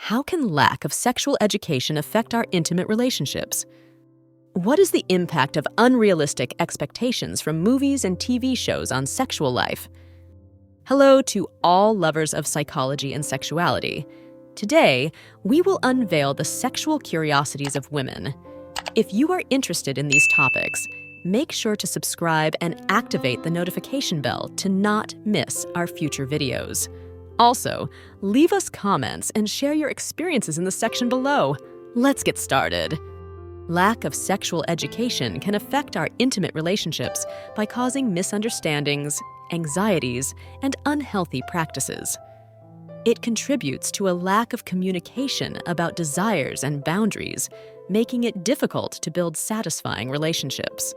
How can lack of sexual education affect our intimate relationships? What is the impact of unrealistic expectations from movies and TV shows on sexual life? Hello to all lovers of psychology and sexuality. Today, we will unveil the sexual curiosities of women. If you are interested in these topics, make sure to subscribe and activate the notification bell to not miss our future videos. Also, leave us comments and share your experiences in the section below. Let's get started. Lack of sexual education can affect our intimate relationships by causing misunderstandings, anxieties, and unhealthy practices. It contributes to a lack of communication about desires and boundaries, making it difficult to build satisfying relationships.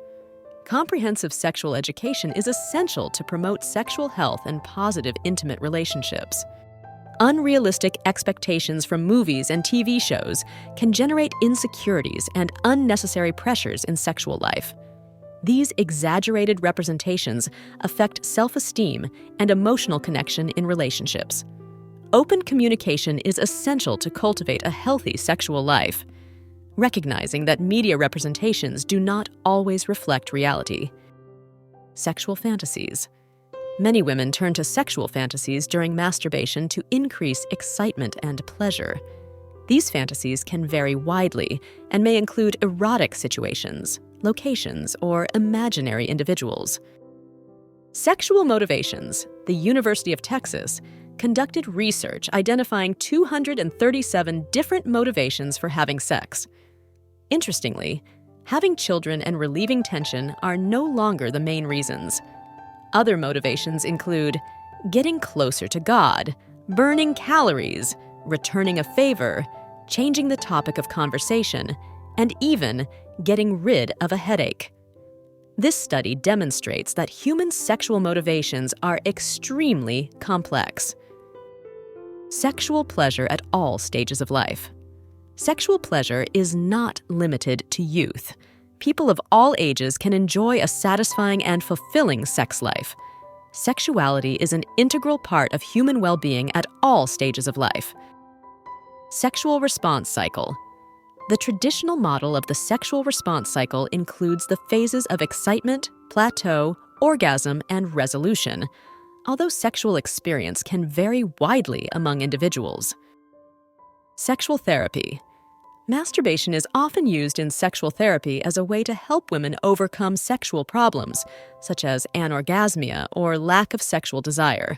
Comprehensive sexual education is essential to promote sexual health and positive intimate relationships. Unrealistic expectations from movies and TV shows can generate insecurities and unnecessary pressures in sexual life. These exaggerated representations affect self-esteem and emotional connection in relationships. Open communication is essential to cultivate a healthy sexual life, recognizing that media representations do not always reflect reality. Sexual fantasies. Many women turn to sexual fantasies during masturbation to increase excitement and pleasure. These fantasies can vary widely and may include erotic situations, locations, or imaginary individuals. Sexual motivations. The University of Texas conducted research identifying 237 different motivations for having sex. Interestingly, having children and relieving tension are no longer the main reasons. Other motivations include getting closer to God, burning calories, returning a favor, changing the topic of conversation, and even getting rid of a headache. This study demonstrates that human sexual motivations are extremely complex. Sexual pleasure at all stages of life. Sexual pleasure is not limited to youth. People of all ages can enjoy a satisfying and fulfilling sex life. Sexuality is an integral part of human well-being at all stages of life. Sexual response cycle. The traditional model of the sexual response cycle includes the phases of excitement, plateau, orgasm, and resolution, although sexual experience can vary widely among individuals. Sexual therapy. Masturbation is often used in sexual therapy as a way to help women overcome sexual problems, such as anorgasmia or lack of sexual desire.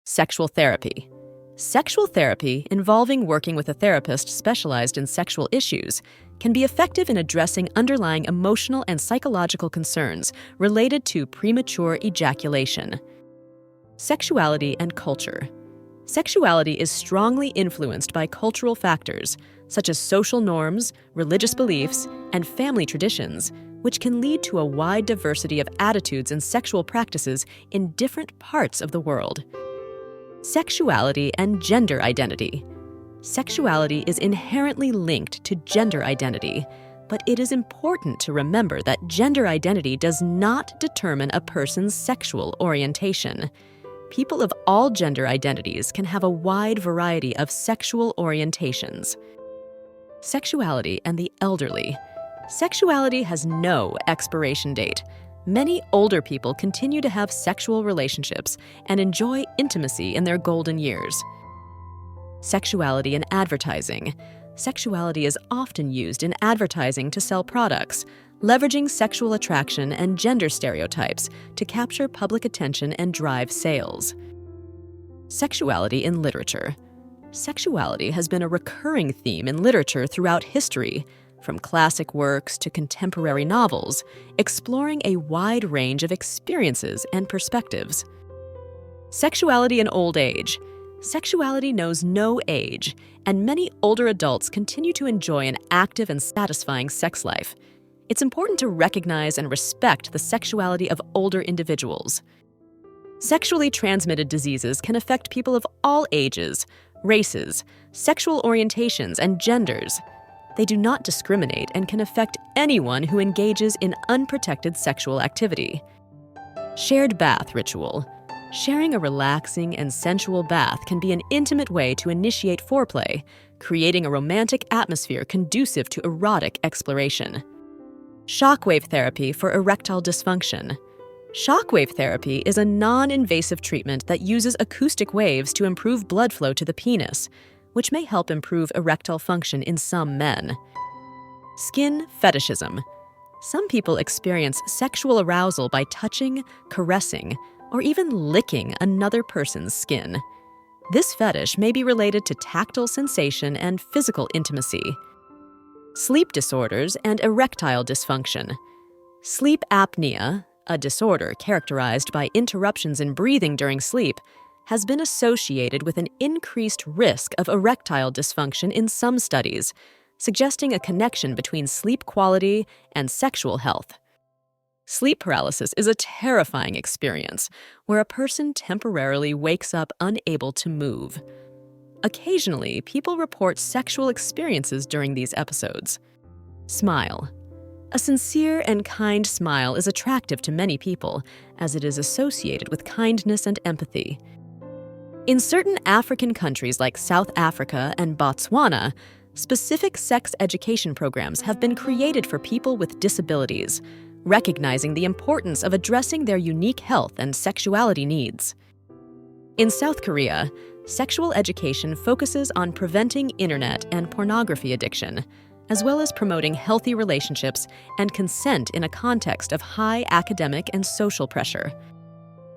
Sexual therapy. Sexual therapy, involving working with a therapist specialized in sexual issues, can be effective in addressing underlying emotional and psychological concerns related to premature ejaculation. Sexuality and culture. Sexuality is strongly influenced by cultural factors, such as social norms, religious beliefs, and family traditions, which can lead to a wide diversity of attitudes and sexual practices in different parts of the world. Sexuality and gender identity. Sexuality is inherently linked to gender identity, but it is important to remember that gender identity does not determine a person's sexual orientation. People of all gender identities can have a wide variety of sexual orientations. Sexuality and the elderly. Sexuality has no expiration date. Many older people continue to have sexual relationships and enjoy intimacy in their golden years. Sexuality and advertising. Sexuality is often used in advertising to sell products, leveraging sexual attraction and gender stereotypes to capture public attention and drive sales. Sexuality in literature. Sexuality has been a recurring theme in literature throughout history, from classic works to contemporary novels, exploring a wide range of experiences and perspectives. Sexuality in old age. Sexuality knows no age, and many older adults continue to enjoy an active and satisfying sex life. It's important to recognize and respect the sexuality of older individuals. Sexually transmitted diseases can affect people of all ages, races, sexual orientations, and genders. They do not discriminate and can affect anyone who engages in unprotected sexual activity. Shared bath ritual. Sharing a relaxing and sensual bath can be an intimate way to initiate foreplay, creating a romantic atmosphere conducive to erotic exploration. Shockwave therapy for erectile dysfunction. Shockwave therapy is a non-invasive treatment that uses acoustic waves to improve blood flow to the penis, which may help improve erectile function in some men. Skin fetishism. Some people experience sexual arousal by touching, caressing, or even licking another person's skin. This fetish may be related to tactile sensation and physical intimacy. Sleep disorders and erectile dysfunction. Sleep apnea, a disorder characterized by interruptions in breathing during sleep, has been associated with an increased risk of erectile dysfunction in some studies, suggesting a connection between sleep quality and sexual health. Sleep paralysis is a terrifying experience where a person temporarily wakes up unable to move. Occasionally, people report sexual experiences during these episodes. Smile. A sincere and kind smile is attractive to many people, as it is associated with kindness and empathy. In certain African countries like South Africa and Botswana, specific sex education programs have been created for people with disabilities, recognizing the importance of addressing their unique health and sexuality needs. In South Korea, sexual education focuses on preventing internet and pornography addiction, as well as promoting healthy relationships and consent in a context of high academic and social pressure.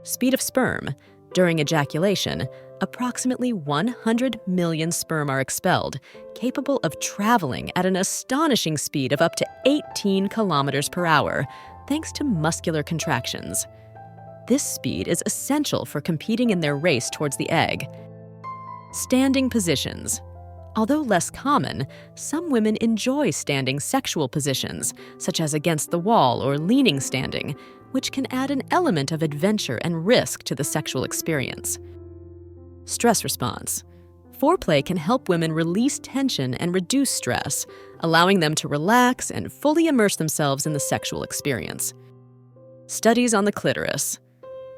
Speed of sperm. During ejaculation, approximately 100 million sperm are expelled, capable of traveling at an astonishing speed of up to 18 kilometers per hour, thanks to muscular contractions. This speed is essential for competing in their race towards the egg. Standing positions. Although less common, some women enjoy standing sexual positions, such as against the wall or leaning standing, which can add an element of adventure and risk to the sexual experience. Stress response. Foreplay can help women release tension and reduce stress, allowing them to relax and fully immerse themselves in the sexual experience. Studies on the clitoris.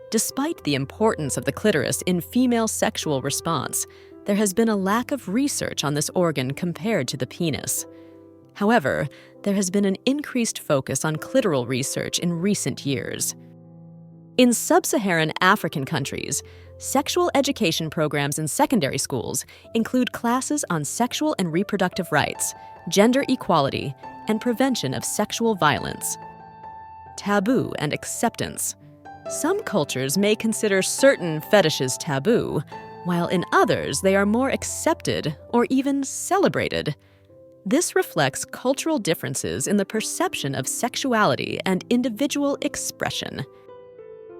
Despite the importance of the clitoris in female sexual response, there has been a lack of research on this organ compared to the penis. However, there has been an increased focus on clitoral research in recent years. In sub-Saharan African countries, sexual education programs in secondary schools include classes on sexual and reproductive rights, gender equality, and prevention of sexual violence. Taboo and acceptance. Some cultures may consider certain fetishes taboo, while in others they are more accepted or even celebrated. This reflects cultural differences in the perception of sexuality and individual expression.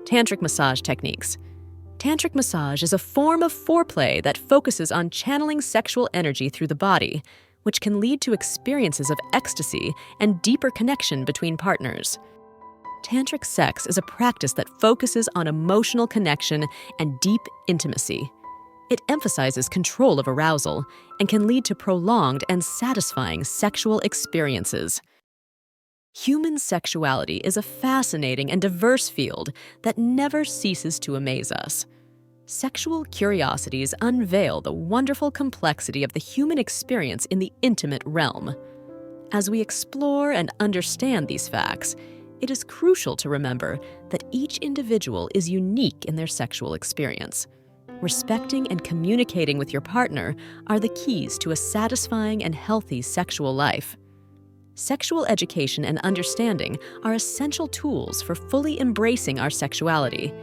Tantric massage techniques. Tantric massage is a form of foreplay that focuses on channeling sexual energy through the body, which can lead to experiences of ecstasy and deeper connection between partners. Tantric sex is a practice that focuses on emotional connection and deep intimacy. It emphasizes control of arousal and can lead to prolonged and satisfying sexual experiences. Human sexuality is a fascinating and diverse field that never ceases to amaze us. Sexual curiosities unveil the wonderful complexity of the human experience in the intimate realm. As we explore and understand these facts, it is crucial to remember that each individual is unique in their sexual experience. Respecting and communicating with your partner are the keys to a satisfying and healthy sexual life. Sexual education and understanding are essential tools for fully embracing our sexuality